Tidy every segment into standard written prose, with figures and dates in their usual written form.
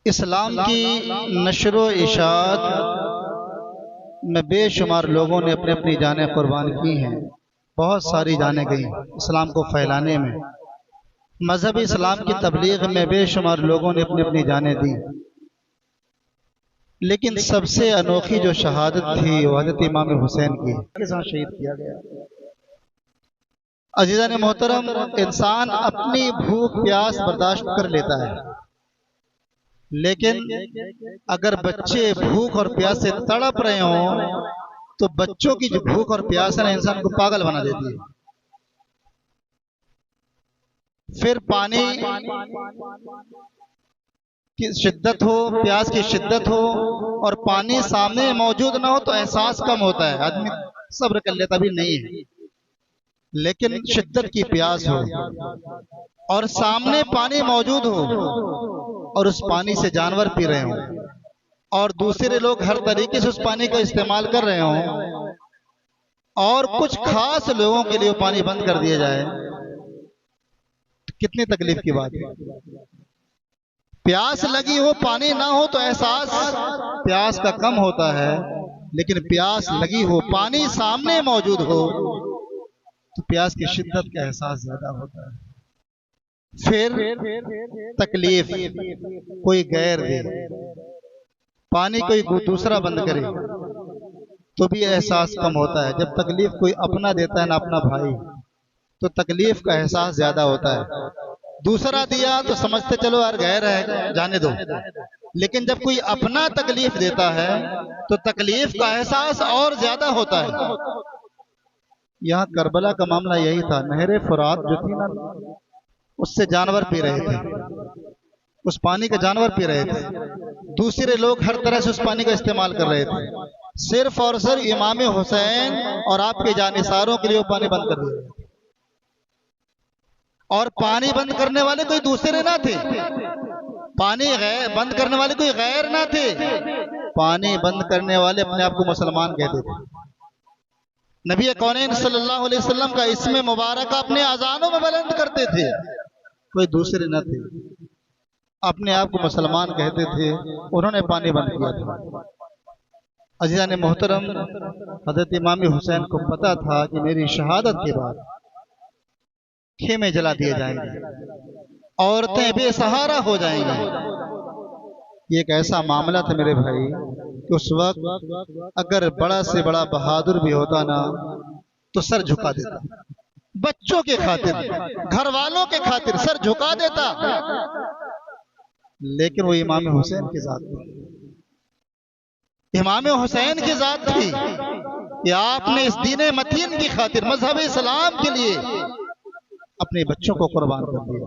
اسلام کی نشر و اشاعت میں بے شمار لوگوں نے اپنی اپنی جانیں قربان کی ہیں، بہت ساری جانیں گئیں اسلام کو پھیلانے میں۔ مذہب اسلام کی تبلیغ میں بے شمار لوگوں نے اپنی اپنی جانیں دی، لیکن سب سے انوکھی جو شہادت تھی وہ حضرت امام حسین کی، کے ساتھ شہید کیا گیا۔ عزیزان محترم، انسان اپنی بھوک پیاس برداشت کر لیتا ہے، لیکن اگر بچے بھوک اور پیاس سے تڑپ رہے ہوں تو بچوں کی جو بھوک اور پیاس ہے نا انسان کو پاگل بنا دیتی ہے۔ پھر پانی کی شدت ہو، پیاس کی شدت ہو اور پانی سامنے موجود نہ ہو تو احساس کم ہوتا ہے، آدمی صبر کر لیتا بھی نہیں ہے۔ لیکن شدت کی پیاس ہو اور سامنے پانی موجود ہو اور اس پانی سے جانور پی رہے ہوں اور دوسرے لوگ ہر طریقے سے اس پانی کا استعمال کر رہے ہوں اور کچھ خاص لوگوں کے لیے پانی بند کر دیا جائے، کتنی تکلیف کی بات ہے۔ پیاس لگی ہو پانی نہ ہو تو احساس پیاس کا کم ہوتا ہے، لیکن پیاس لگی ہو پانی سامنے موجود ہو تو پیاس کی شدت کا احساس زیادہ ہوتا ہے۔ پھر تکلیف کوئی غیر دے، پانی کوئی دوسرا بند کرے تو بھی احساس کم ہوتا ہے۔ جب تکلیف کوئی اپنا دیتا ہے نا، اپنا بھائی، تو تکلیف کا احساس زیادہ ہوتا ہے۔ دوسرا دیا تو سمجھتے چلو یار غیر ہے جانے دو، لیکن جب کوئی اپنا تکلیف دیتا ہے تو تکلیف کا احساس اور زیادہ ہوتا ہے۔ یہاں کربلا کا معاملہ یہی تھا، نہر فرات جو تھی نا اس سے جانور پی رہے تھے، اس پانی کا جانور پی رہے تھے، دوسرے لوگ ہر طرح سے اس پانی کا استعمال کر رہے تھے، صرف اور صرف امام حسین اور آپ کے جانثاروں کے لیے وہ پانی بند کر دیا، اور پانی بند کرنے والے کوئی دوسرے نہ تھے، پانی بند کرنے والے کوئی غیر نہ تھے، پانی بند کرنے والے اپنے آپ کو مسلمان کہتے تھے۔ نبی کونین صلی اللہ علیہ وسلم کا اسم مبارک اپنے اذانوں میں بلند کرتے تھے، کوئی دوسرے نہ تھے، اپنے آپ کو مسلمان کہتے تھے، انہوں نے پانی بند کیا تھا۔ عزیزان محترم، حضرت امام حسین کو پتا تھا کہ میری شہادت کے بعد خیمے جلا دیے جائیں گے، عورتیں بے سہارا ہو جائیں گی۔ یہ ایک ایسا معاملہ تھا میرے بھائی کہ اس وقت اگر بڑا سے بڑا بہادر بھی ہوتا نا تو سر جھکا دیتا، بچوں کے خاطر، گھر والوں کے خاطر سر جھکا دیتا، لیکن وہ امام حسین کی ذات تھی، امام حسین کی ذات تھی کہ آپ نے اس دین متین کی خاطر، مذہب اسلام کے لیے اپنے بچوں کو قربان کر دیا،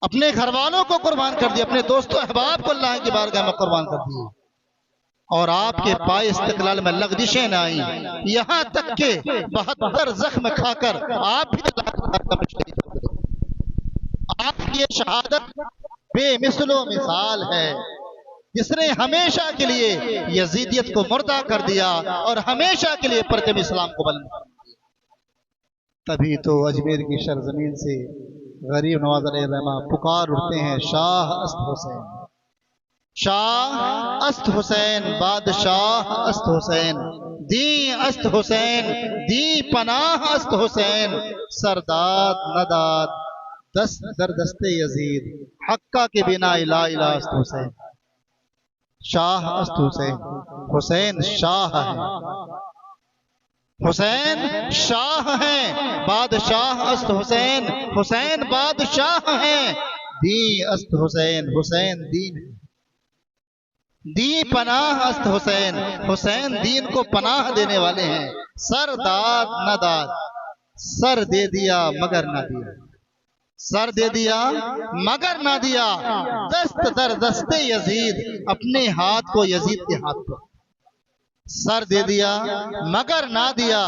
اپنے گھر والوں کو قربان کر دیا، اپنے دوستوں احباب کو اللہ کی بارگاہ میں قربان کر دیا، اور آپ کے پائے استقلال میں لغزشیں نہ آئیں، یہاں تک کہ 72 زخم کھا کر آپ بھی آپ کی یہ شہادت بے مثل و مثال ہے، جس نے ہمیشہ کے لیے یزیدیت کو مردہ کر دیا اور ہمیشہ کے لیے پرچم اسلام کو بلند کر دیا۔ تبھی تو اجمیر کی سرزمین سے غریب نواز علیہ الرحمہ پکار اٹھتے ہیں، شاہ است حسین، شاہ است حسین، بادشاہ است حسین، دین است حسین، دی پناہ است حسین، سرداد نداد دست در دست یزید، حقہ کے بنا لا الہ است حسین۔ شاہ است حسین، حسین شاہ ہے، حسین شاہ ہیں، بادشاہ است حسین، حسین بادشاہ ہیں، دی است حسین، حسین دین ہے، دی پناہ است حسین، حسین دین کو پناہ دینے والے ہیں، سر داد نہ داد، سر دے دیا مگر نہ دیا، سر دے دیا مگر نہ دیا، دست در دست یزید، اپنے ہاتھ کو یزید کے ہاتھ پر، سر دے دیا مگر نہ دیا،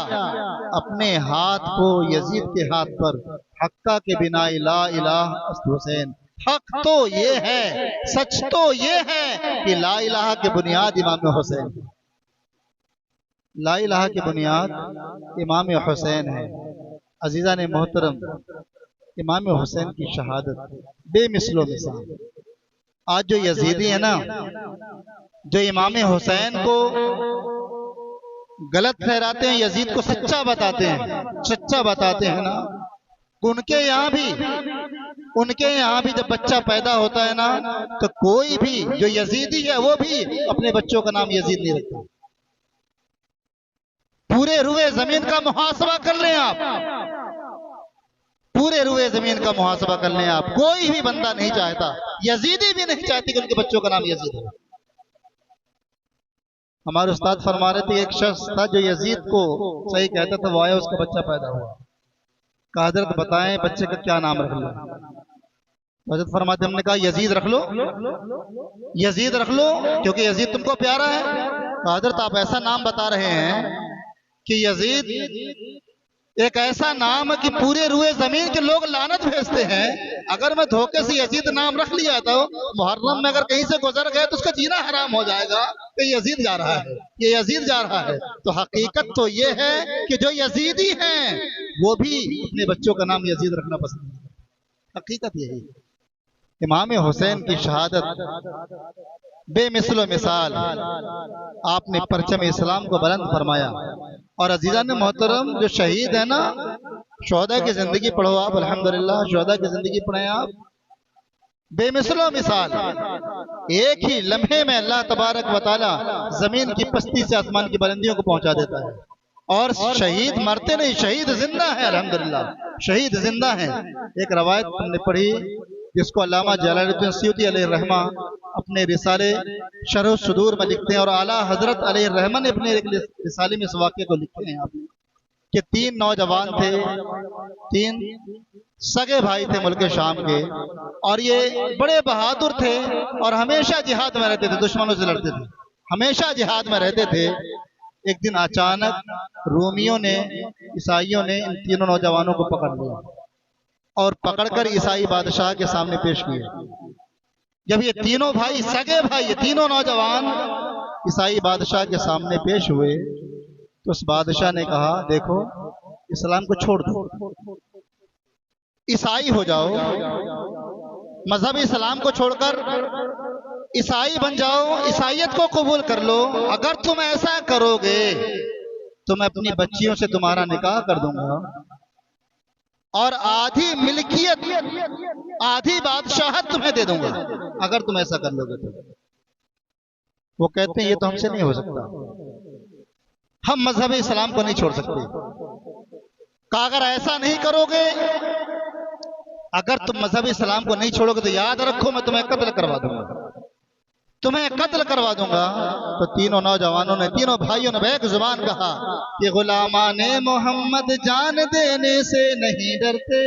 اپنے ہاتھ کو یزید کے ہاتھ پر، حقہ کے بنا لا الہ است حسین۔ حق تو یہ ہے، سچ تو یہ ہے کہ لا الہ کی بنیاد امام حسین، لا الہ کی بنیاد امام حسین ہے۔ عزیزان محترم، امام حسین کی شہادت بے مثل و مثال، آج جو یزیدی ہے نا، جو امام حسین کو غلط ٹھہراتے ہیں، یزید کو سچا بتاتے ہیں نا، ان کے یہاں بھی جب بچہ پیدا ہوتا ہے نا تو کوئی بھی جو یزیدی ہے وہ بھی اپنے بچوں کا نام یزید نہیں رکھتا۔ پورے روئے زمین کا محاسبہ کر لیں آپ، پورے روئے زمین کا محاسبہ کر لیں آپ، کوئی بھی بندہ نہیں چاہتا، یزیدی بھی نہیں چاہتی کہ ان کے بچوں کا نام یزید ہو۔ ہمارے استاد فرما رہے تھے ایک شخص تھا جو یزید کو صحیح کہتا تھا، وہ آیا اس کا بچہ پیدا ہوا، کہا حضرت بتائیں بچے کا کیا نام رکھ لو؟ حضرت فرماتے ہم نے کہا یزید رکھ لو، یزید رکھ لو کیونکہ یزید تم کو پیارا ہے۔ کہا حضرت آپ ایسا نام بتا رہے ہیں کہ یزید ایک ایسا نام ہے کہ پورے روئے زمین کے لوگ لعنت بھیجتے ہیں، اگر میں دھوکے سے یزید نام رکھ لیا تو محرم میں اگر کہیں سے گزر گئے تو اس کا جینا حرام ہو جائے گا کہ یزید جا رہا ہے، یہ یزید جا رہا ہے۔ تو حقیقت تو یہ ہے کہ جو یزیدی ہیں وہ بھی اپنے بچوں کا نام یزید رکھنا پسند کرتے، حقیقت یہی ہے۔ امام حسین کی شہادت بے مثل و مثال، آپ نے پرچم اسلام کو بلند فرمایا۔ اور عزیزان محترم جو شہید ہے نا، شہداء کی زندگی پڑھو آپ، الحمدللہ شہداء کی زندگی پڑھیں آپ، بے مثل و مثال، ایک ہی لمحے میں اللہ تبارک و تعالی زمین کی پستی سے آسمان کی بلندیوں کو پہنچا دیتا ہے۔ اور شہید مرتے نہیں، شہید زندہ ہے، الحمدللہ شہید زندہ ہیں۔ ایک روایت ہم نے پڑھی جس کو علامہ جلال الدین سیوطی علیہ الرحمہ اپنے رسالے شرح الصدور میں لکھتے ہیں، اور اعلیٰ حضرت علیہ الرحمہ نے اپنے رسالے میں اس واقعے کو لکھتے ہیں آپ کہ 3 نوجوان تھے، 3 سگے بھائی تھے ملک شام کے، اور یہ بڑے بہادر تھے اور ہمیشہ جہاد میں رہتے تھے، دشمنوں سے لڑتے تھے، ہمیشہ جہاد میں رہتے تھے۔ ایک دن اچانک رومیوں نے، عیسائیوں نے ان تینوں نوجوانوں کو پکڑ لیا اور پکڑ کر عیسائی بادشاہ کے سامنے پیش کیے۔ جب یہ تینوں بھائی، سگے بھائی، یہ تینوں نوجوان عیسائی بادشاہ کے سامنے پیش ہوئے تو اس بادشاہ نے کہا دیکھو اسلام کو چھوڑ دو، عیسائی ہو جاؤ، مذہب اسلام کو چھوڑ کر عیسائی بن جاؤ، عیسائیت کو قبول کر لو، اگر تم ایسا کرو گے تو میں اپنی بچیوں سے تمہارا نکاح کر دوں گا اور آدھی ملکیت، آدھی بادشاہت تمہیں دے دوں گا اگر تم ایسا کر لو گے تو۔ وہ کہتے ہیں یہ تو ہم سے نہیں ہو سکتا، ہم مذہب اسلام کو نہیں چھوڑ سکتے۔ کہا اگر ایسا نہیں کرو گے، اگر تم مذہب اسلام کو نہیں چھوڑو گے تو یاد رکھو میں تمہیں قتل کروا دوں گا، تمہیں قتل کروا دوں گا۔ تو تینوں نوجوانوں نے، تینوں بھائیوں نے ایک زبان کہا کہ غلامان محمد جان دینے سے نہیں ڈرتے،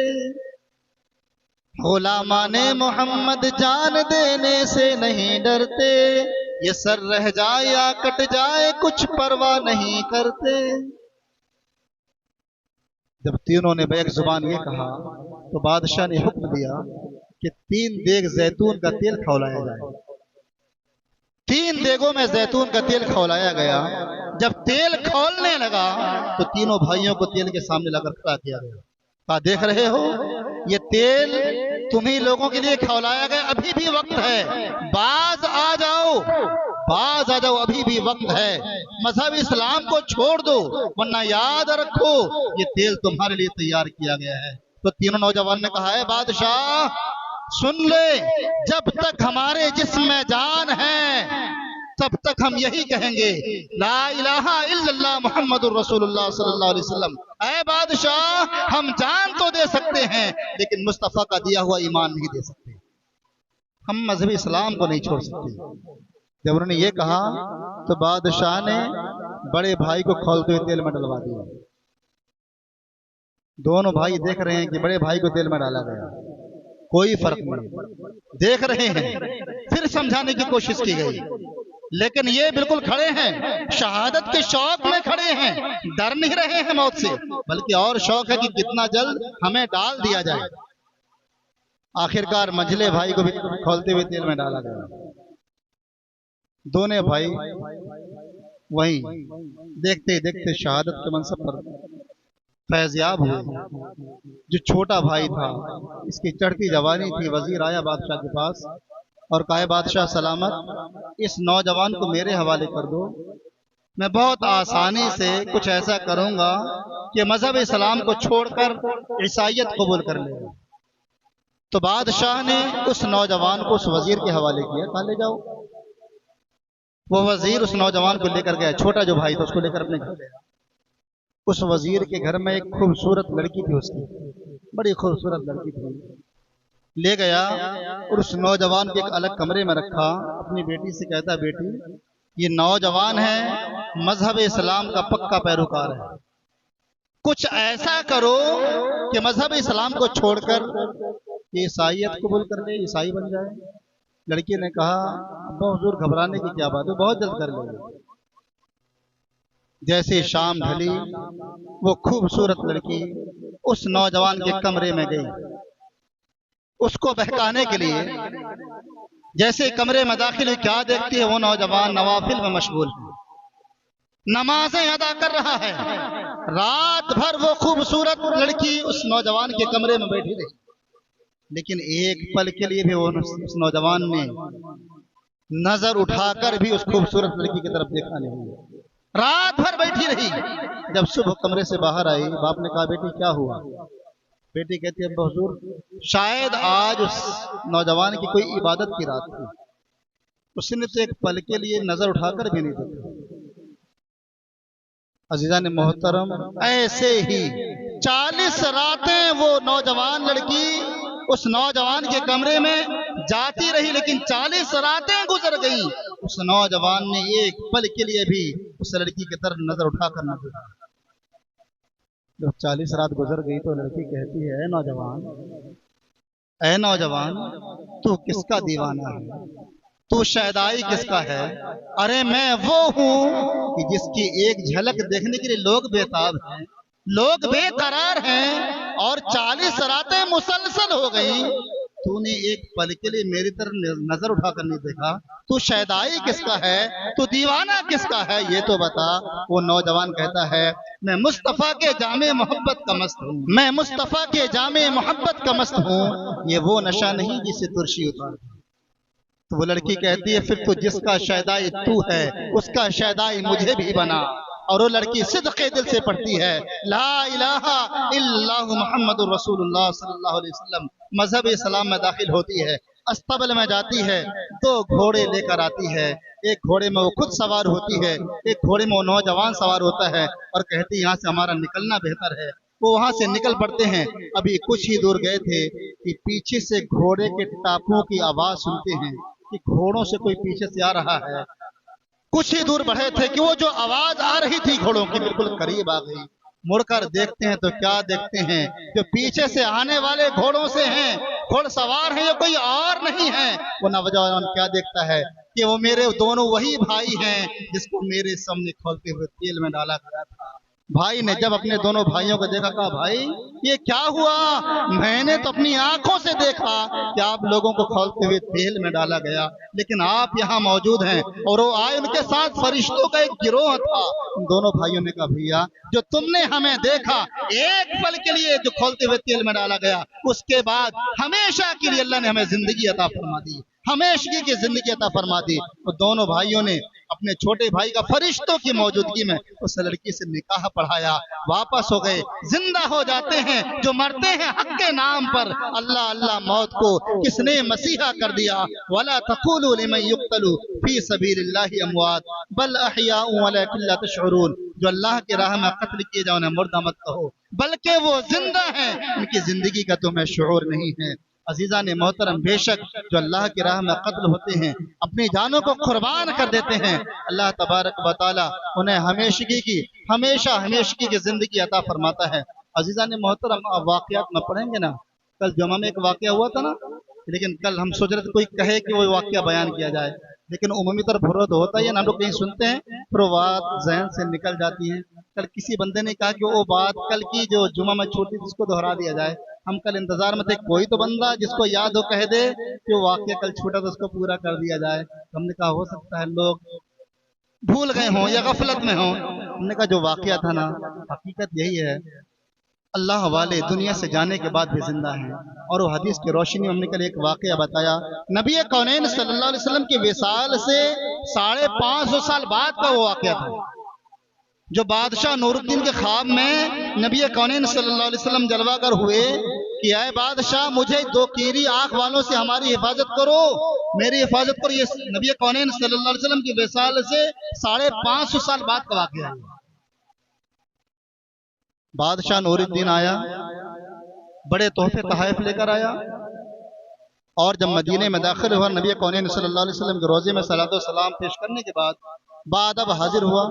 غلامان محمد جان دینے سے نہیں ڈرتے، یہ سر رہ جائے یا کٹ جائے کچھ پرواہ نہیں کرتے۔ جب تینوں نے بیک زبان یہ کہا تو بادشاہ نے حکم دیا کہ 3 دیگ زیتون کا تیل کھولایا جائے۔ 3 دیگوں میں زیتون کا تیل کھولایا گیا۔ جب تیل کھولنے لگا تو تینوں بھائیوں کو تیل کے سامنے لا کر کھڑا کیا گیا، کہا دیکھ رہے ہو یہ تیل تمہیں لوگوں کے لیے کھولایا گیا، ابھی بھی وقت ہے، باز آ جاؤ، باز آ جاؤ، ابھی بھی وقت ہے، مذہب اسلام کو چھوڑ دو ورنہ یاد رکھو یہ تیل تمہارے لیے تیار کیا گیا ہے۔ تو تینوں نوجوان نے کہا ہے بادشاہ سن لے، جب تک ہمارے جسم میں جان ہے تب تک ہم یہی کہیں گے لا الہ الا اللہ محمد الرسول اللہ صلی اللہ علیہ وسلم۔ اے بادشاہ ہم جان تو دے سکتے ہیں لیکن مصطفیٰ کا دیا ہوا ایمان نہیں دے سکتے، ہم مذہب اسلام کو نہیں چھوڑ سکتے۔ جب انہوں نے یہ کہا تو بادشاہ نے بڑے بھائی کو کھولتے ہوئے تیل میں ڈلوا دیا۔ دونوں بھائی دیکھ رہے ہیں کہ بڑے بھائی کو تیل میں ڈالا گیا، کوئی فرق نہیں، دیکھ رہے ہیں۔ پھر سمجھانے کی کوشش کی گئی لیکن یہ بالکل کھڑے ہیں، شہادت کے شوق میں کھڑے ہیں، ڈر نہیں رہے ہیں موت سے، بلکہ اور شوق ہے کہ کتنا جلد ہمیں ڈال دیا جائے۔ آخرکار منجلے بھائی کو بھی کھولتے ہوئے تیل میں ڈالا گیا۔ دونوں بھائی وہیں دیکھتے دیکھتے شہادت کے منصب پر فیضیاب ہوئے۔ جو چھوٹا بھائی تھا، اس کی چڑھتی جوانی تھی، وزیر آیا بادشاہ کے پاس اور کہا بادشاہ سلامت اس نوجوان کو میرے حوالے کر دو، میں بہت آسانی سے کچھ ایسا کروں گا کہ مذہب اسلام کو چھوڑ کر عیسائیت قبول کر لے گا۔ تو بادشاہ نے اس نوجوان کو اس وزیر کے حوالے کیا، کہا لے جاؤ۔ وہ وزیر اس نوجوان کو لے کر گیا، چھوٹا جو بھائی تھا اس کو لے کر اپنے گھر گیا۔ اس وزیر کے گھر میں ایک خوبصورت لڑکی تھی، اس کی بڑی خوبصورت لڑکی تھی، لے گیا اور اس نوجوان کو ایک الگ کمرے میں رکھا۔ اپنی بیٹی سے کہتا بیٹی یہ نوجوان ہے مذہب اسلام کا پکا پیروکار ہے، کچھ ایسا کرو کہ مذہب اسلام کو چھوڑ کر عیسائیت قبول کر لے، عیسائی بن جائے۔ لڑکی نے کہا ابا حضور گھبرانے کی کیا بات ہے، بہت جلد کر لیں گے۔ جیسے شام ڈھلی وہ خوبصورت لڑکی اس نوجوان کے کمرے میں گئی، اس کو بہکانے کے لیے۔ جیسے کمرے میں داخل ہوئی کیا دیکھتی ہے، وہ نوجوان نوافل میں مشغول ہے، نمازیں ادا کر رہا ہے۔ رات بھر وہ خوبصورت لڑکی اس نوجوان کے کمرے میں بیٹھی رہی، لیکن ایک پل کے لیے بھی وہ اس نوجوان نے نظر اٹھا کر بھی اس خوبصورت لڑکی کی طرف دیکھا نہیں۔ رات بھر بیٹھی رہی۔ جب صبح کمرے سے باہر آئی، باپ نے کہا بیٹی کیا ہوا؟ بیٹی کہتی ہے ابا حضور شاید آج اس نوجوان کی کوئی عبادت کی رات تھی، اس نے تو ایک پل کے لیے نظر اٹھا کر بھی نہیں دیکھا۔ عزیزان محترم ایسے ہی 40 راتیں وہ نوجوان لڑکی اس نوجوان کے کمرے میں جاتی رہی، لیکن 40 راتیں گزر گئیں، اس نوجوان نے ایک پل کے لیے بھی اس لڑکی کی طرف نظر اٹھا کر نہ دیکھا۔ جب 40 رات گزر گئی تو لڑکی کہتی ہے اے نوجوان تو کس کا دیوانہ ہے، تو شیدائی کس کا ہے؟ ارے میں وہ ہوں کہ جس کی ایک جھلک دیکھنے کے لیے لوگ بےتاب ہیں، لوگ بے قرار ہیں، اور 40 راتیں مسلسل ہو گئیں، تو نے ایک پل کے لیے میری طرف نظر اٹھا کر نہیں دیکھا۔ تو شیدائی کس کا ہے، تو دیوانہ کس کا ہے، یہ تو بتا۔ وہ نوجوان کہتا ہے میں مصطفیٰ کے جام محبت کا مست ہوں، میں مصطفیٰ کے جام محبت کا مست ہوں، یہ وہ نشہ نہیں جسے ترشی اتار۔ تو وہ لڑکی کہتی ہے پھر تو جس کا شیدائی تو ہے اس کا شیدائی مجھے بھی بنا۔ اور وہ لڑکی صدق دل سے پڑھتی ہے لا الہ الا اللہ محمد الرسول اللہ صلی اللہ علیہ وسلم، مذہب اسلام میں داخل ہوتی ہے، استبل میں جاتی ہے، 2 گھوڑے لے کر آتی ہے، ایک گھوڑے میں وہ خود سوار ہوتی ہے، ایک گھوڑے میں وہ نوجوان سوار ہوتا ہے، اور کہتی یہاں سے ہمارا نکلنا بہتر ہے۔ وہ وہاں سے نکل پڑتے ہیں۔ ابھی کچھ ہی دور گئے تھے کہ پیچھے سے گھوڑے کے ٹاپوں کی آواز سنتے ہیں کہ گھوڑوں سے کوئی پیچھے سے آ رہا ہے۔ کچھ ہی دور بڑھے تھے کہ وہ جو آواز آ رہی تھی گھوڑوں کی بالکل قریب آ گئی۔ مڑ کر دیکھتے ہیں تو کیا دیکھتے ہیں، جو پیچھے سے آنے والے گھوڑوں سے ہیں، گھوڑ سوار ہیں، یہ کوئی اور نہیں ہے۔ وہ نوجوان کیا دیکھتا ہے کہ وہ میرے دونوں وہی بھائی ہیں جس کو میرے سامنے کھولتے ہوئے تیل میں ڈالا گیا تھا۔ بھائی نے جب اپنے دونوں بھائیوں کو دیکھا کہا بھائی یہ کیا ہوا؟ میں نے تو اپنی آنکھوں سے دیکھا کہ آپ لوگوں کو کھولتے ہوئے تیل میں ڈالا گیا، لیکن آپ یہاں موجود ہیں۔ اور وہ آئے، ان کے ساتھ فرشتوں کا ایک گروہ تھا۔ ان دونوں بھائیوں نے کہا بھیا جو تم نے ہمیں دیکھا ایک پل کے لیے جو کھولتے ہوئے تیل میں ڈالا گیا، اس کے بعد ہمیشہ کے لیے اللہ نے ہمیں زندگی عطا فرما دی، ہمیشگی کی زندگی عطا فرما دی۔ وہ دونوں بھائیوں نے اپنے چھوٹے بھائی کا فرشتوں کی موجودگی میں اس لڑکی سے نکاح پڑھایا، واپس ہو گئے، زندہ ہو جاتے ہیں۔ جو مرتے ہیں حق کے نام پر، اللہ اللہ موت کو کس نے مسیحا کر دیا۔ وَلَا تَقُولُوا لِمَن يُقْتَلُ فِي سَبِيلِ اللَّهِ أَمْوَاتٌ بَلْ أَحْيَاءٌ وَلَكِنْ لَا تَشْعُرُونَ۔ جو اللہ کی راہ میں قتل کیے جائیں انہیں مردہ مت کہو، بلکہ وہ زندہ ہیں، ان کی زندگی کا تمہیں شعور نہیں ہے۔ عزیزان محترم بے شک جو اللہ کی راہ میں قتل ہوتے ہیں، اپنی جانوں کو قربان کر دیتے ہیں، اللہ تبارک و تعالی انہیں ہمیشگی کی زندگی عطا فرماتا ہے۔ عزیزان محترم آپ واقعات میں پڑھیں گے نا، کل جمعہ میں ایک واقعہ ہوا تھا نا، لیکن کل ہم سوچ رہے تھے کوئی کہے کہ وہ واقعہ بیان کیا جائے، لیکن عمومی طور پر تو ہوتا ہے نا، ہم لوگ کہیں سنتے ہیں پھر وہ بات ذہن سے نکل جاتی ہے۔ کل کسی بندے نے کہا کہ وہ بات کل کی جو جمعہ میں چھوٹی تھی اس کو دہرا دیا جائے۔ ہم کل انتظار میں تھے کوئی تو بندہ جس کو یاد ہو کہہ دے کہ وہ واقعہ کل چھوٹا تو اس کو پورا کر دیا جائے۔ ہم نے کہا ہو سکتا ہے لوگ بھول گئے ہوں یا غفلت میں ہوں۔ ہم نے کہا جو واقعہ تھا نا حقیقت یہی ہے، اللہ والے دنیا سے جانے کے بعد بھی زندہ ہیں، اور وہ حدیث کی روشنی میں ہم نے کل ایک واقعہ بتایا، نبی کونین صلی اللہ علیہ وسلم کے وصال سے 550 سال بعد کا وہ واقعہ تھا، جو بادشاہ نور الدین کے خواب میں نبی کونین صلی اللہ علیہ وسلم جلوہ گر ہوئے کہ اے بادشاہ مجھے 2 کیری آنکھ والوں سے ہماری حفاظت کرو، میری حفاظت کرو۔ یہ نبی کونین صلی اللہ علیہ وسلم کے وصال سے 550 سال بعد کا واقعہ ہے۔ بادشاہ نور الدین آیا، بڑے تحفے تحائف لے کر آیا، اور جب مدینے میں داخل ہوا نبی کونین صلی اللہ علیہ وسلم کے روضے میں صلاۃ و سلام پیش کرنے کے بعد بادب حاضر ہوا۔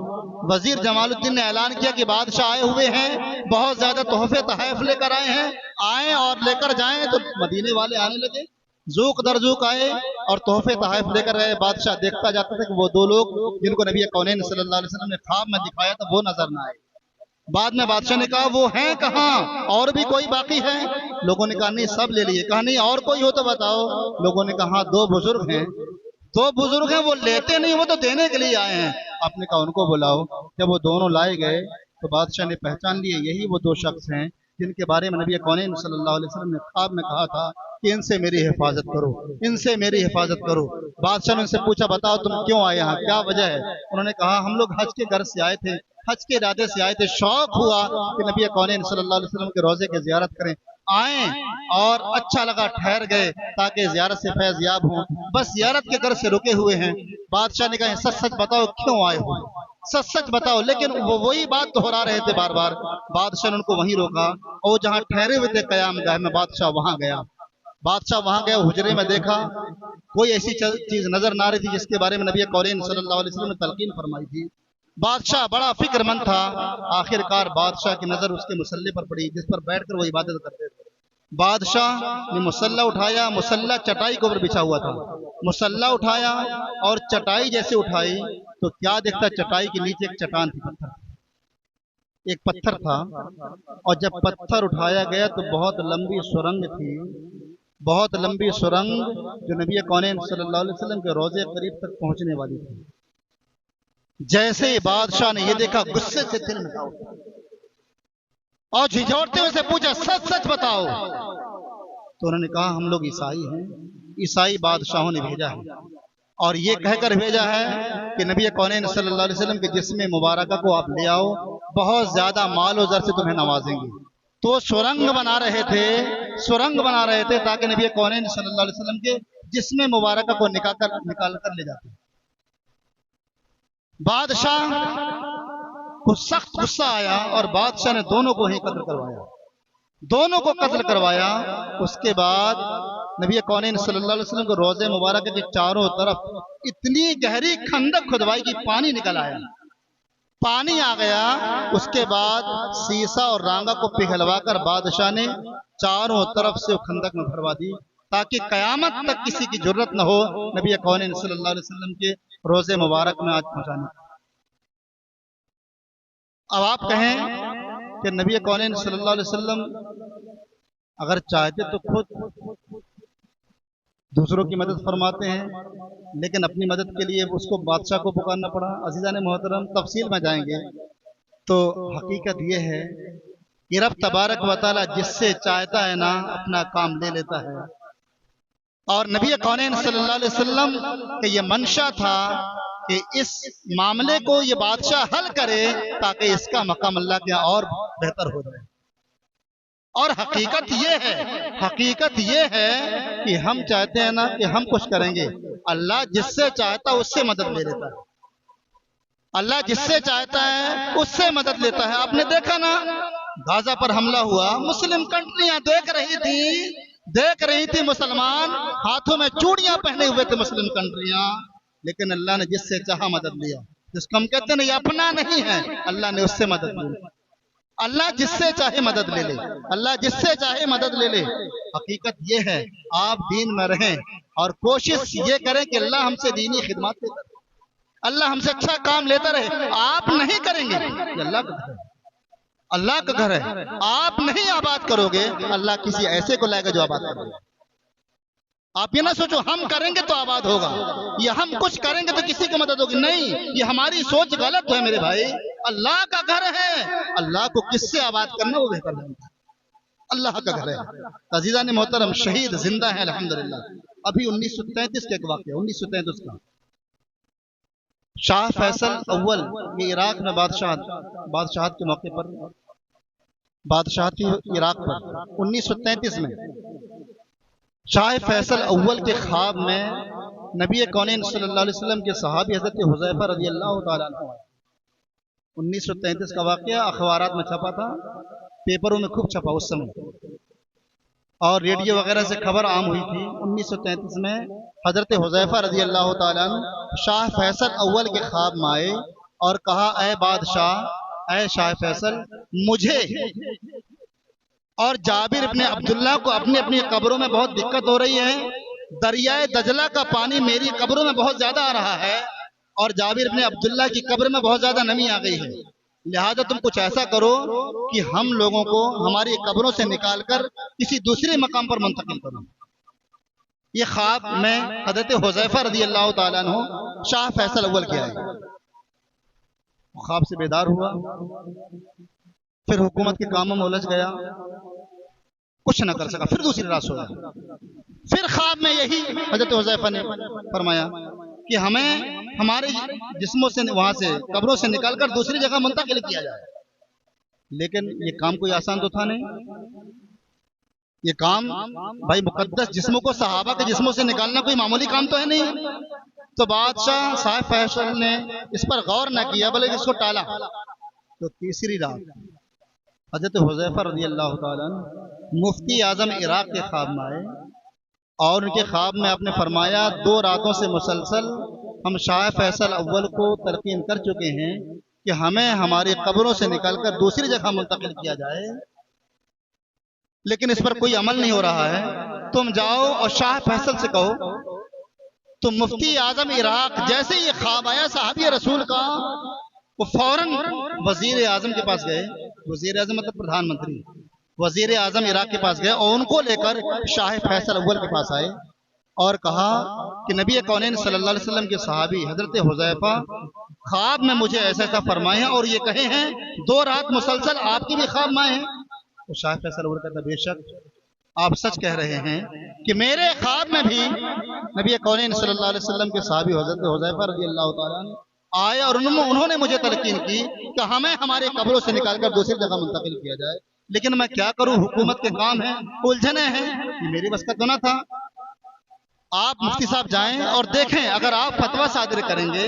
وزیر جمال الدین نے اعلان کیا کہ بادشاہ آئے ہوئے ہیں، بہت زیادہ تحفے تحائف لے کر آئے ہیں، آئیں اور لے کر جائیں۔ تو مدینے والے آنے لگے، ذوق در ذوق آئے اور تحفے تحائف لے کر گئے۔ بادشاہ دیکھتا جاتا تھا کہ وہ 2 لوگ جن کو نبی کونین صلی اللہ علیہ وسلم نے خواب میں دکھایا تھا وہ نظر نہ آئے۔ بعد میں بادشاہ نے کہا وہ ہیں کہاں، اور بھی کوئی باقی ہے؟ لوگوں نے کہا نہیں سب لے لیے۔ کہا نہیں اور کوئی ہو تو بتاؤ۔ لوگوں نے کہا ہاں 2 بزرگ ہیں، 2 بزرگ ہیں، وہ لیتے نہیں، وہ تو دینے کے لیے آئے ہیں۔ آپ نے کہا ان کو بلاؤ۔ جب وہ دونوں لائے گئے تو بادشاہ نے پہچان لیے یہی وہ 2 شخص ہیں جن کے بارے میں نبی کونین صلی اللہ علیہ وسلم نے خواب میں کہا تھا کہ ان سے میری حفاظت کرو، ان سے میری حفاظت کرو۔ بادشاہ نے ان سے پوچھا بتاؤ تم کیوں آئے یہاں، کیا وجہ ہے؟ انہوں نے کہا ہم لوگ حج کے غرض سے آئے تھے، حج کے ارادے سے آئے تھے، شوق ہوا کہ نبی کونین صلی اللہ علیہ وسلم کے روضے کی زیارت کریں، آئیں اور اچھا لگا ٹھہر گئے تاکہ زیارت سے فیض یاب ہوں، بس زیارت کے غرض سے رکے ہوئے ہیں۔ بادشاہ نے کہا سچ سچ بتاؤ کیوں آئے ہو، سچ سچ بتاؤ۔ لیکن وہ وہی بات دہرا رہے تھے بار بار۔ بادشاہ نے ان کو وہیں روکا اور جہاں ٹھہرے ہوئے تھے قیام گاہ میں، بادشاہ وہاں گیا۔ بادشاہ وہاں گیا، حجرے میں دیکھا کوئی ایسی چیز نظر نہ آ رہی تھی جس کے بارے میں نبی کونین صلی اللہ علیہ وسلم نے تلقین فرمائی تھی۔ بادشاہ بڑا فکر مند تھا، آخر کار بادشاہ کی نظر اس کے مصلے پر پڑی جس پر بیٹھ کر وہ عبادت کرتے تھے۔ بادشاہ نے مصلہ اٹھایا، مصلہ چٹائی کے اوپر بچھا ہوا تھا، مصلہ اٹھایا اور چٹائی جیسے اٹھائی تو کیا دیکھتا، چٹائی کے نیچے ایک چٹان تھی، ایک پتھر تھا، اور جب پتھر اٹھایا گیا تو بہت لمبی سرنگ تھی، بہت لمبی سرنگ جو نبی کونین صلی اللہ علیہ وسلم کے روضے قریب تک پہنچنے والی تھی۔ جیسے ہی بادشاہ نے یہ دیکھا غصے سے دل میں اٹھا اور جھنجھوڑتے ہوئے سے پوچھا سچ سچ بتاؤ۔ تو انہوں نے کہا ہم لوگ عیسائی ہیں، عیسائی بادشاہوں نے بھیجا ہے اور یہ کہہ کر بھیجا ہے کہ نبی کونین صلی اللہ علیہ وسلم کے جسم مبارکہ کو آپ لے آؤ، بہت زیادہ مال و زر سے تمہیں نوازیں گے۔ تو سرنگ بنا رہے تھے، سرنگ بنا رہے تھے تاکہ نبی کونین صلی اللہ علیہ وسلم کے جسم مبارکہ کو نکال کر لے جاتے۔ بادشاہ کو سخت غصہ آیا اور بادشاہ نے دونوں کو ہی قتل کروایا، دونوں کو قتل کروایا۔ اس کے بعد نبی کونین صلی اللہ علیہ وسلم کو روضے مبارکہ کے چاروں طرف اتنی گہری خندق کھدوائی کہ پانی نکل آیا، پانی آ گیا۔ اس کے بعد سیسا اور رانگا کو پگھلوا کر بادشاہ نے چاروں طرف سے خندق میں بھروا دی تاکہ قیامت تک کسی کی جرت نہ ہو نبی کونین صلی اللہ علیہ وسلم کے روضے مبارک میں آج پہنچانے۔ اب آپ کہیں کہ نبی کونین صلی اللہ علیہ وسلم اگر چاہتے تو خود دوسروں کی مدد فرماتے ہیں، لیکن اپنی مدد کے لیے اس کو بادشاہ کو پکارنا پڑا۔ عزیزان محترم تفصیل میں جائیں گے تو حقیقت یہ ہے کہ رب تبارک و تعالی جس سے چاہتا ہے نا اپنا کام لے لیتا ہے، اور نبی کونین صلی اللہ علیہ وسلم کہ یہ منشا تھا کہ اس معاملے کو یہ بادشاہ حل کرے تاکہ اس کا مقام اللہ کے اور بہتر ہو جائے۔ اور حقیقت یہ ہے کہ ہم چاہتے ہیں نا کہ ہم کچھ کریں گے، اللہ جس سے چاہتا ہے اس سے مدد لے لیتا ہے، اللہ جس سے چاہتا ہے اس سے مدد لیتا ہے۔ آپ نے دیکھا نا غزہ پر حملہ ہوا، مسلم کنٹریاں دیکھ رہی تھی مسلمان ہاتھوں میں چوڑیاں پہنے ہوئے تھے مسلم کنٹریاں، لیکن اللہ نے جس سے چاہا مدد لیا۔ جس کو ہم کہتے ہیں نا یہ اپنا نہیں ہے، اللہ نے اس سے مدد لی۔ اللہ جس سے چاہے مدد لے لے، اللہ جس سے چاہے مدد لے لے۔ حقیقت یہ ہے آپ دین میں رہیں اور کوشش یہ کریں کہ اللہ ہم سے دینی خدمات لیتا رہے، اللہ ہم سے اچھا کام لیتا رہے۔ آپ نہیں کریں گے، یہ اللہ کا گھر ہے، اللہ کا گھر ہے۔ آپ نہیں آباد کرو گے، اللہ کسی ایسے کو لائے گا جو آباد کرے گا۔ آپ یہ نہ سوچو ہم کریں گے تو آباد ہوگا، یا ہم کچھ کریں گے تو کسی کی مدد ہوگی، نہیں، یہ ہماری سوچ غلط ہے میرے بھائی۔ اللہ کا گھر ہے، اللہ کو کس سے آباد کرنا وہ بہتر جانتا ہے۔ اللہ کا گھر ہے. عزیزان محترم شہید زندہ ہیں الحمدللہ. ابھی 1933 کا ایک واقعہ 1933 کا شاہ فیصل اول یہ عراق میں بادشاہت کے موقع پر بادشاہت کی عراق پر 1933 میں شاہ فیصل اول کے خواب میں نبی کونین صلی اللہ علیہ وسلم کے صحابی حضرت حذیفہ رضی اللہ تعالیٰ عنہ 1933 کا واقعہ اخبارات میں چھپا تھا, پیپروں میں خوب چھپا اس سمے, اور ریڈیو وغیرہ سے خبر عام ہوئی تھی. 1933 میں حضرت حذیفہ رضی اللہ تعالیٰ عنہ شاہ فیصل اول کے خواب میں آئے اور کہا اے بادشاہ اے شاہ فیصل مجھے اور جابر ابن عبداللہ کو اپنی اپنی قبروں میں بہت دقت ہو رہی ہے. دریائے دجلہ کا پانی میری قبروں میں بہت زیادہ آ رہا ہے اور جابر ابن عبداللہ کی قبر میں بہت زیادہ نمی آ گئی ہے, لہذا تم کچھ ایسا کرو کہ ہم لوگوں کو ہماری قبروں سے نکال کر کسی دوسرے مقام پر منتقل کرو. یہ خواب میں حضرت حذیفہ رضی اللہ تعالیٰ عنہ شاہ فیصل اول کے آئے. خواب سے بیدار ہوا, پھر حکومت کے کاموں میں الجھ گیا, کچھ نہ کر سکا, پھر دوسری رات سویا. پھر خواب میں یہی حضرت حذیفہ نے فرمایا کہ ہمیں ہمارے جسموں سے وہاں سے قبروں سے نکال کر دوسری جگہ منتقل کیا جائے. لیکن یہ کام کوئی آسان تو تھا نہیں. یہ کام بھائی مقدس جسموں کو صحابہ کے جسموں سے نکالنا کوئی معمولی کام تو ہے نہیں. تو بادشاہ صاحب فیصل نے اس پر غور نہ کیا بلکہ اس کو ٹالا. تو تیسری رات حضرت حذیفہ رضی اللہ تعالیٰ مفتی اعظم عراق کے خواب میں آئے اور ان کے خواب میں آپ نے فرمایا 2 راتوں سے مسلسل ہم شاہ فیصل اول کو تلقین کر چکے ہیں کہ ہمیں ہماری قبروں سے نکال کر دوسری جگہ منتقل کیا جائے, لیکن اس پر کوئی عمل نہیں ہو رہا ہے. تم جاؤ اور شاہ فیصل سے کہو. تو مفتی اعظم عراق جیسے یہ خواب آیا صحابی رسول کا, وہ فوراً وزیر اعظم کے پاس گئے. وزیر اعظم مطلب پردھان منتری. وزیر اعظم عراق کے پاس گئے اور ان کو لے کر شاہ فیصل اول کے پاس آئے اور کہا کہ نبی کونین صلی اللہ علیہ وسلم کے صحابی حضرت حذیفہ خواب میں مجھے ایسا ایسا فرمائے ہیں اور یہ کہے ہیں 2 رات مسلسل آپ کی بھی خواب میں ہیں. تو شاہ فیصل اول کہتا بے شک آپ سچ کہہ رہے ہیں کہ میرے خواب میں بھی نبی کونین صلی اللہ علیہ وسلم کے صحابی حضرت حذیفہ رضی اللہ تعالیٰ آئے اور انہوں نے مجھے تلقین کی کہ ہمیں ہمارے قبروں سے نکال کر دوسری جگہ منتقل کیا جائے, لیکن میں کیا کروں, حکومت کے کام ہیں, الجھنے ہیں, یہ میری بس کا تو نہ تھا. آپ مفتی صاحب جائیں اور دیکھیں, اگر آپ فتویٰ صادر کریں گے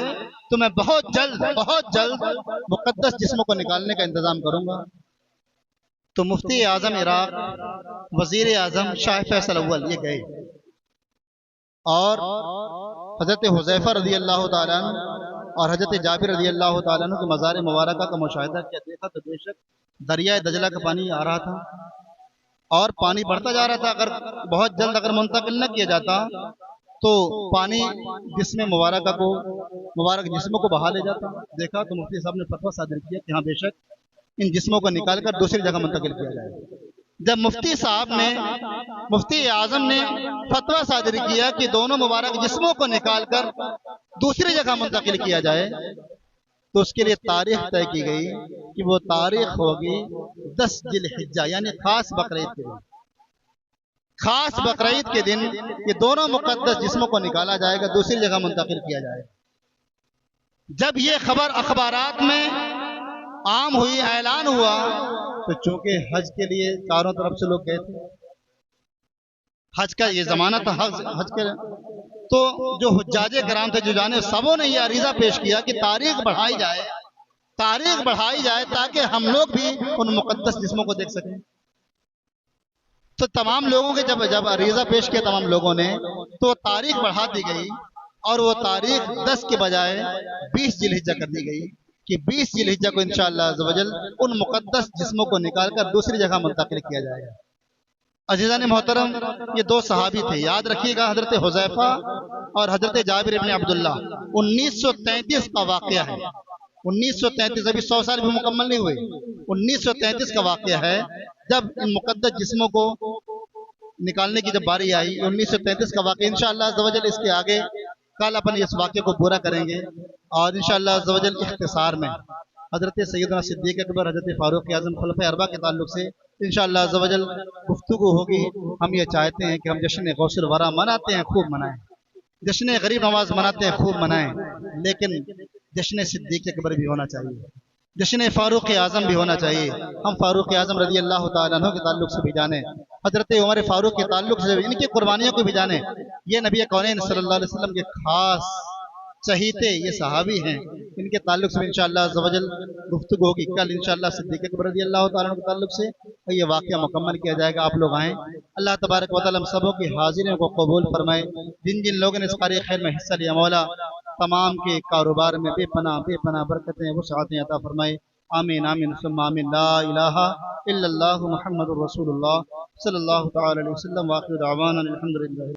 تو میں بہت جلد مقدس جسموں کو نکالنے کا انتظام کروں گا. تو مفتی اعظم عراق وزیر اعظم شاہ فیصل اول یہ گئے اور حضرت حذیفہ رضی اللہ تعالیٰ اور حضرت جابر رضی اللہ تعالیٰ کے مزار مبارکہ کا مشاہدہ کیا. دیکھا تو بے شک دریائے دجلہ کا پانی آ رہا تھا اور پانی بڑھتا جا رہا تھا. اگر بہت جلد اگر منتقل نہ کیا جاتا تو پانی جسم مبارک جسموں کو بہا لے جاتا. دیکھا تو مفتی صاحب نے فتویٰ صادر کیا کہ ہاں بے شک ان جسموں کو نکال کر دوسری جگہ منتقل کیا جائے. جب مفتی اعظم نے فتویٰ صادر کیا کہ دونوں مبارک جسموں کو نکال کر دوسری جگہ منتقل کیا جائے تو اس کے لیے تاریخ طے کی گئی کہ وہ تاریخ ہوگی 10 ذی الحجہ یعنی خاص بقرعید کے دن. خاص بقرعید کے دن یہ دونوں مقدس جسموں کو نکالا جائے گا, دوسری جگہ منتقل کیا جائے گا. جب یہ خبر اخبارات میں عام ہوئی, اعلان ہوا, تو چونکہ حج کے لیے چاروں طرف سے لوگ گئے تھے, حج کا یہ زمانہ تھا, حج کے تو جو حجاج کرام تھے جو جانے سبوں نے یہ عریضہ پیش کیا کہ تاریخ بڑھائی جائے تاکہ ہم لوگ بھی ان مقدس جسموں کو دیکھ سکیں. تو تمام لوگوں کے جب عریضہ پیش کیا تمام لوگوں نے تو تاریخ بڑھا دی گئی اور وہ تاریخ 10 کے بجائے 20 ذی الحجہ کر دی گئی کہ 20 ذی الحجہ کو انشاءاللہ عز و جل ان مقدس جسموں کو نکال کر دوسری جگہ منتقل کیا جائے گا. عزیزان محترم یہ 2 صحابی تھے, یاد رکھیے گا, حضرت حذیفہ اور حضرت جابر ابن عبداللہ. 1933 کا واقعہ ہے. 1933 ابھی 100 سال بھی مکمل نہیں ہوئے. 1933 کا واقعہ ہے جب ان مقدس جسموں کو نکالنے کی جب باری آئی. 1933 کا واقعہ انشاءاللہ عز و جل اس کے آگے کل اپن اس واقعے کو پورا کریں گے اور انشاءاللہ عز و جل اختصار میں حضرت سیدنا صدیق اکبر, حضرت فاروق اعظم خلفۂ اربعہ کے تعلق سے انشاءاللہ عز و جل گفتگو ہوگی. ہم یہ چاہتے ہیں کہ ہم جشن غوث الورا مناتے ہیں، خوب منائیں. جشن غریب نواز مناتے ہیں، خوب منائیں. لیکن جشن صدیق اکبر بھی ہونا چاہیے، جشن فاروق اعظم بھی ہونا چاہیے. ہم فاروق اعظم رضی اللہ تعالیٰ عنہ کے تعلق سے بھی جانیں، حضرت عمر فاروق کے تعلق سے ان کی قربانیوں کو بھی جانیں. یہ نبی کونین صلی اللہ علیہ وسلم کے خاص چہیتے، یہ صحابی ہیں. ان کے تعلق سے انشاءاللہ عز و جل گفتگو ہوگی کل انشاءاللہ صدیق اکبر رضی اللہ تعالیٰ عنہ کے تعلق سے، اور یہ واقعہ مکمل کیا جائے گا. آپ لوگ آئیں. اللہ تبارک و تعالیٰ ہم سبوں کی حاضریوں کو قبول فرمائے. جن جن لوگوں نے اس قاری خیر میں حصہ لیا، مولا تمام کے کاروبار میں بے پناہ برکتیں وسعتیں عطا فرمائے. آمین آمین ثم آمین. لا الہ الا اللہ محمد الرسول اللہ صلی اللہ تعالی علیہ وسلم. واخر دعوانا الحمدللہ.